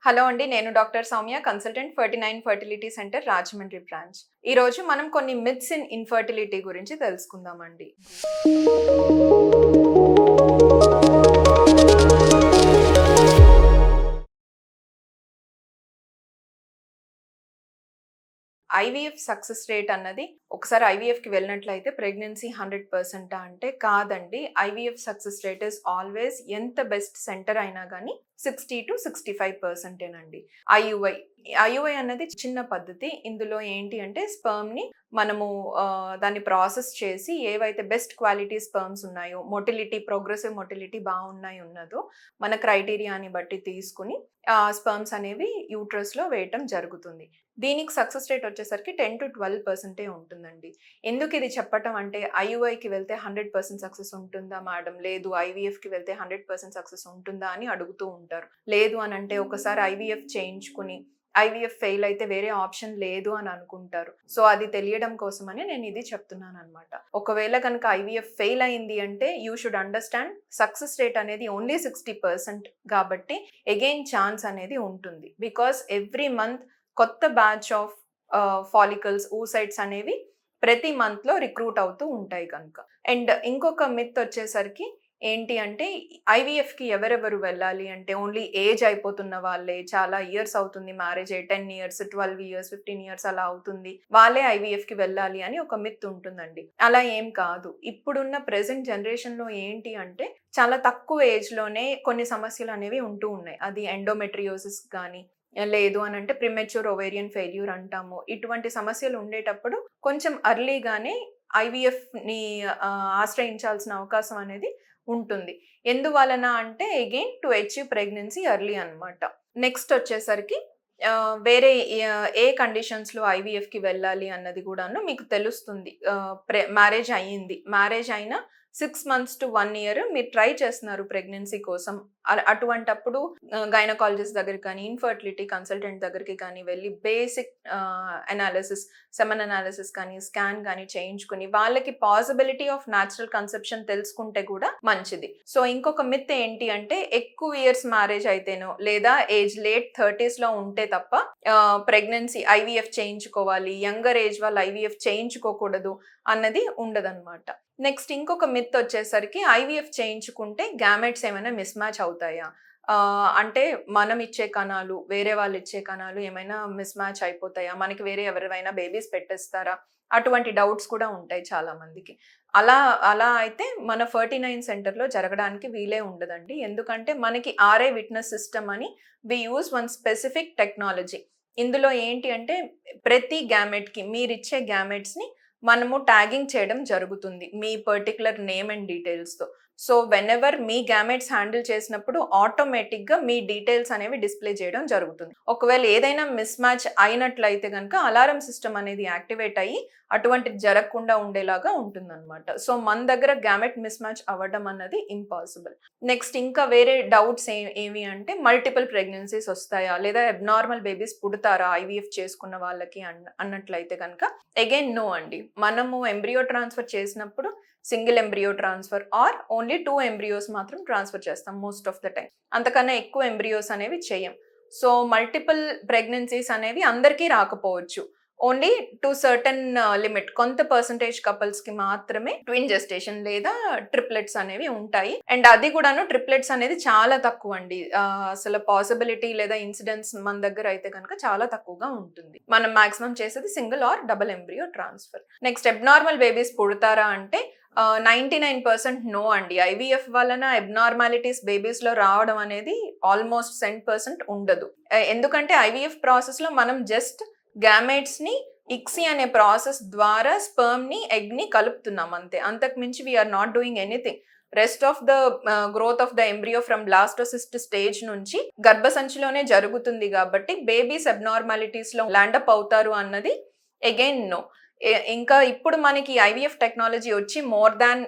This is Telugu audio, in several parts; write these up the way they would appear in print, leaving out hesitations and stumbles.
హలో అండి. నేను doctor Soumya, consultant 49 fertility centre Rajahmundry branch. ఈరోజు మనం కొన్ని మిత్స్ ఇన్ ఇన్‌ఫర్టిలిటీ గురించి తెలుసుకుందామండి. ఐవీఎఫ్ సక్సెస్ రేట్ అన్నది ఒకసారి ఐవీఎఫ్‌కి వెళ్ళినట్లయితే ప్రెగ్నెన్సీ 100% అంటే కాదండి. IVF success rate is always ఎంత బెస్ట్ సెంటర్ అయినా గానీ 60-65% ఐయుఐ. ఐయుఐ అన్నది చిన్న పద్ధతి. ఇందులో ఏంటి అంటే స్పెర్మ్‌ని మనము దాన్ని ప్రాసెస్ చేసి ఏవైతే బెస్ట్ క్వాలిటీ స్పెర్మ్స్ ఉన్నాయో, ప్రోగ్రెసివ్ మొటిలిటీ ఉన్నదో మన క్రైటీరియాని బట్టి తీసుకొని స్పెర్మ్స్ అనేవి యూట్రస్‌లో వేయటం జరుగుతుంది. దీనికి సక్సెస్ రేట్ వచ్చేసరికి 10-12% ఉంటుందండి. ఎందుకు ఇది చెప్పటం అంటే ఐయుఐకి వెళ్తే 100% సక్సెస్ ఉంటుందా మేడం? లేదు ఐవీఎఫ్‌కి వెళ్తే 100% సక్సెస్ ఉంటుందా అని అడుగుతూ ఉంటారు. లేదు అనంటే ఒకసారి ఐవీఎఫ్ చేయించుకుని ఐవీఎఫ్ ఫెయిల్ అయితే వేరే ఆప్షన్ లేదు అని అనుకుంటారు. సో అది తెలియడం కోసమని నేను ఇది చెప్తున్నాననమాట. ఒకవేళ కనుక ఐవీఎఫ్ ఫెయిల్ అయింది అంటే you should understand success rate అనేది ఓన్లీ 60% కాబట్టి అగైన్ ఛాన్స్ అనేది ఉంటుంది. బికాస్ ఎవ్రీ మంత్ కొత్త బ్యాచ్ ఆఫ్ ఫాలికల్స్, oocytes అనేవి ప్రతి మంత్‌లో రిక్రూట్ అవుతూ ఉంటాయి కనుక. అండ్ ఇంకొక మిత్ వచ్చేసరికి ఏంటి అంటే ఐవీఎఫ్‌కి ఎవరెవరు వెళ్ళాలి అంటే ఓన్లీ ఏజ్ అయిపోతున్న వాళ్ళే, చాలా ఇయర్స్ అవుతుంది మ్యారేజ్ అయ్యి 10 ఇయర్స్, 12 ఇయర్స్, 15 ఇయర్స్ అలా అవుతుంది. వాళ్ళే ఐవీఎఫ్‌కి వెళ్ళాలి అని ఒక మిత్ ఉంటుందండి. అలా ఏం కాదు. ఇప్పుడున్న ప్రెజెంట్ జనరేషన్‌లో ఏంటి అంటే చాలా తక్కువ ఏజ్‌లోనే కొన్ని సమస్యలు అనేవి ఉంటూ ఉన్నాయి. అది ఎండోమెట్రియోసిస్ గానీ లేదు అనంటే ప్రిమెచ్యూర్ ఓవేరియన్ ఫెయిల్యూర్ అంటాము. ఇటువంటి సమస్యలు ఉండేటప్పుడు కొంచెం ఎర్లీగానే ఐవీఎఫ్‌ని ఆశ్రయించాల్సిన అవకాశం అనేది ఉంటుంది. ఎందువలన అంటే again to achieve pregnancy early అనమాట. నెక్స్ట్ వచ్చేసరికి వేరే ఏ కండిషన్స్‌లో ఐవీఎఫ్‌కి వెళ్ళాలి అన్నది కూడాను మీకు తెలుస్తుంది. మ్యారేజ్ అయింది. మ్యారేజ్ అయిన 6 మంత్స్ టు 1 ఇయర్ మీరు ట్రై చేస్తున్నారు ప్రెగ్నెన్సీ కోసం. అటువంటప్పుడు గైనకాలజిస్ట్ దగ్గరికి కానీ, ఇన్‌ఫర్టిలిటీ కన్సల్టెంట్ దగ్గరికి కానీ వెళ్ళి బేసిక్ అనాలిసిస్, సెమెన్ అనాలిసిస్ కానీ, స్కాన్ కానీ చేయించుకొని వాళ్ళకి పాసిబిలిటీ ఆఫ్ న్యాచురల్ కన్సెప్షన్ తెలుసుకుంటే కూడా మంచిది. సో ఇంకొక మిత్ ఏంటి అంటే ఎక్కువ ఇయర్స్ మ్యారేజ్ అయితేనో లేదా ఏజ్ లేట్ 30స్‌లో ఉంటే తప్ప ప్రెగ్నెన్సీ ఐవీఎఫ్ చేయించుకోవాలి, యంగర్ ఏజ్ వాళ్ళు ఐవీఎఫ్ చేయించుకోకూడదు అన్నది ఉండదన్నమాట. నెక్స్ట్ ఇంకొక మిత్ వచ్చేసరికి ఐవీఎఫ్ చేయించుకుంటే గ్యామెట్స్ ఏమైనా మిస్ మ్యాచ్ అవుతాయా? అంటే మనం ఇచ్చే కణాలు, వేరే వాళ్ళు ఇచ్చే కణాలు ఏమైనా మిస్ మ్యాచ్ అయిపోతాయా? మనకి వేరే ఎవరైనా బేబీస్ పెట్టేస్తారా? అటువంటి డౌట్స్ కూడా ఉంటాయి చాలా మందికి. అలా అలా అయితే మన 49 సెంటర్‌లో జరగడానికి వీలే ఉండదండి. ఎందుకంటే మనకి ఆర్ఐ విట్నెస్ సిస్టమ్ అని we use one specific technology. ఇందులో ఏంటి అంటే ప్రతి గ్యామెట్‌కి మీరిచ్చే గ్యామెట్స్‌ని మనము ట్యాగింగ్ చేయడం జరుగుతుంది. మీ పర్టిక్యులర్ నేమ్ అండ్ డీటెయిల్స్‌తో. సో, వెనెవర్ మీ గ్యామెట్స్ హ్యాండిల్ చేసినప్పుడు ఆటోమేటిక్‌గా మీ డీటెయిల్స్ అనేవి డిస్‌ప్లే చేయడం జరుగుతుంది. ఒకవేళ ఏదైనా మిస్ మ్యాచ్ అయినట్లయితే గనక అలారం సిస్టమ్ అనేది యాక్టివేట్ అయ్యి అటువంటిది జరగకుండా ఉండేలాగా ఉంటుందన్నమాట. సో, మన దగ్గర గ్యామెట్ మిస్ మ్యాచ్ అవ్వడం అన్నది ఇంపాసిబుల్. నెక్స్ట్ ఇంకా వేరే డౌట్స్ ఏవి అంటే మల్టిపుల్ ప్రెగ్నెన్సీస్ వస్తాయా? లేదా అబ్నార్మల్ బేబీస్ పుడతారా ఐవీఎఫ్ చేసుకున్న వాళ్ళకి అన్నట్లయితే గనక అగైన్ నో అండి. మనము ఎంబ్రియో ట్రాన్స్‌ఫర్ చేసినప్పుడు single embryo transfer are only 2 embryos మాత్రం ట్రాన్స్‌ఫర్ చేస్తాం మోస్ట్ ఆఫ్ ద టైమ్. అంతకన్నా ఎక్కువ ఎంబ్రియోస్ అనేవి చెయ్యం. సో, మల్టిపుల్ ప్రెగ్నెన్సీస్ అనేవి అందరికీ రాకపోవచ్చు. ఓన్లీ టు సర్టెన్ లిమిట్ కొంత పర్సెంటేజ్ కపుల్స్‌కి మాత్రమే ట్విన్ జెస్టేషన్ లేదా ట్రిప్లెట్స్ అనేవి ఉంటాయి. అండ్ అది కూడాను ట్రిప్లెట్స్ అనేది చాలా తక్కువండి. అసలు పాసిబిలిటీ లేదా ఇన్సిడెన్స్ మన దగ్గర అయితే గనక చాలా తక్కువగా ఉంటుంది. మనం మాక్సిమం చేసేది single or double embryo transfer. Next abnormal babies పుడతారా అంటే 99% నో అండి. ఐవీఎఫ్ వలన అబ్నార్మాలిటీస్ బేబీస్‌లో రావడం అనేది ఆల్మోస్ట్ 100% ఉండదు. ఎందుకంటే ఐవీఎఫ్ ప్రాసెస్‌లో మనం జస్ట్ గ్యామెట్స్‌ని ఇక్సీ అనే ప్రాసెస్ ద్వారా స్పెర్మ్‌ని, ఎగ్‌ని కలుపుతున్నాం అంతే. అంతకు మించి we are not doing anything. Rest of the growth of the embryo from blastocyst stage నుంచి గర్భసంచిలోనే జరుగుతుంది కాబట్టి బేబీస్ అబ్నార్మాలిటీస్‌లో ల్యాండప్ అవుతారు అన్నది అగైన్ నో. ఇంకా ఇప్పుడు మనకి ఐవీఎఫ్ టెక్నాలజీ వచ్చి మోర్ దాన్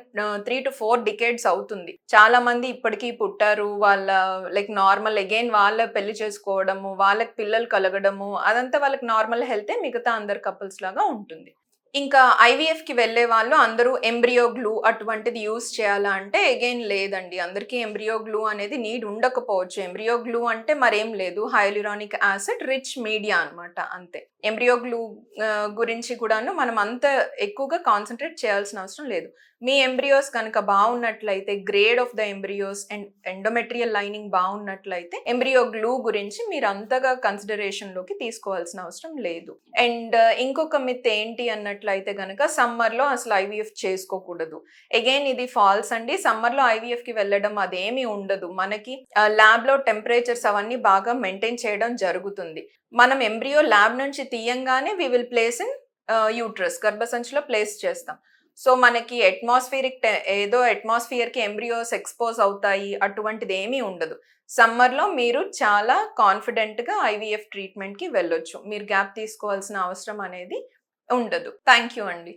3-4 డికేడ్స్ అవుతుంది. చాలా మంది ఇప్పటికీ పుట్టారు. వాళ్ళ లైక్ నార్మల్ అగైన్ వాళ్ళ పెళ్లి చేసుకోవడము, వాళ్ళకి పిల్లలు కలగడము అదంతా వాళ్ళకి నార్మల్ హెల్తే మిగతా అందరు కపుల్స్ లాగా ఉంటుంది. ఇంకా ఐవీఎఫ్‌కి వెళ్ళే వాళ్ళు అందరూ ఎంబ్రియో గ్లూ అటువంటిది యూజ్ చేయాలా అంటే అగైన్ లేదండి. అందరికీ ఎంబ్రియో గ్లూ అనేది నీడ్ ఉండకపోవచ్చు. ఎంబ్రియో గ్లూ అంటే మరేం లేదు. హైల్యూరానిక్ యాసిడ్ రిచ్ మీడియా అన్నమాట అంతే. ఎంబ్రియో గ్లూ గురించి కూడాను మనం అంత ఎక్కువగా కాన్సంట్రేట్ చేయాల్సిన అవసరం లేదు. మీ ఎంబ్రియోస్ గనక బావున్నట్లయితే grade of the embryos and endometrial lining బావున్నట్లయితే ఎంబ్రియో గ్లూ గురించి మీరు అంతగా కన్సిడరేషన్‌లోకి తీసుకోవాల్సిన అవసరం లేదు. అండ్ ఇంకొక మిత్ ఏంటి అన్నట్లయితే గనక సమ్మర్‌లో అసలు ఐవీఎఫ్ చేసుకోకూడదు. అగైన్ ఇది ఫాల్స్ అండి. సమ్మర్‌లో ఐవీఎఫ్‌కి వెళ్ళడం అదేమీ ఉండదు. మనకి ల్యాబ్‌లో టెంపరేచర్స్ అవన్నీ బాగా మెయింటైన్ చేయడం జరుగుతుంది. మనం ఎంబ్రియో ల్యాబ్ నుంచి తీయంగానే we will place in uterus గర్భసంచిలో ప్లేస్ చేస్తాం. సో, మనకి ఏదో అట్మాస్ఫియర్‌కి ఎంబ్రియోస్ ఎక్స్‌పోజ్ అవుతాయి. అటువంటిదేమీ ఉండదు. సమ్మర్‌లో మీరు చాలా కాన్ఫిడెంట్‌గా ఐవీఎఫ్ ట్రీట్‌మెంట్‌కి వెళ్ళొచ్చు. మీరు గ్యాప్ తీసుకోవాల్సిన అవసరం అనేది ఉండదు. థాంక్ యూ అండి.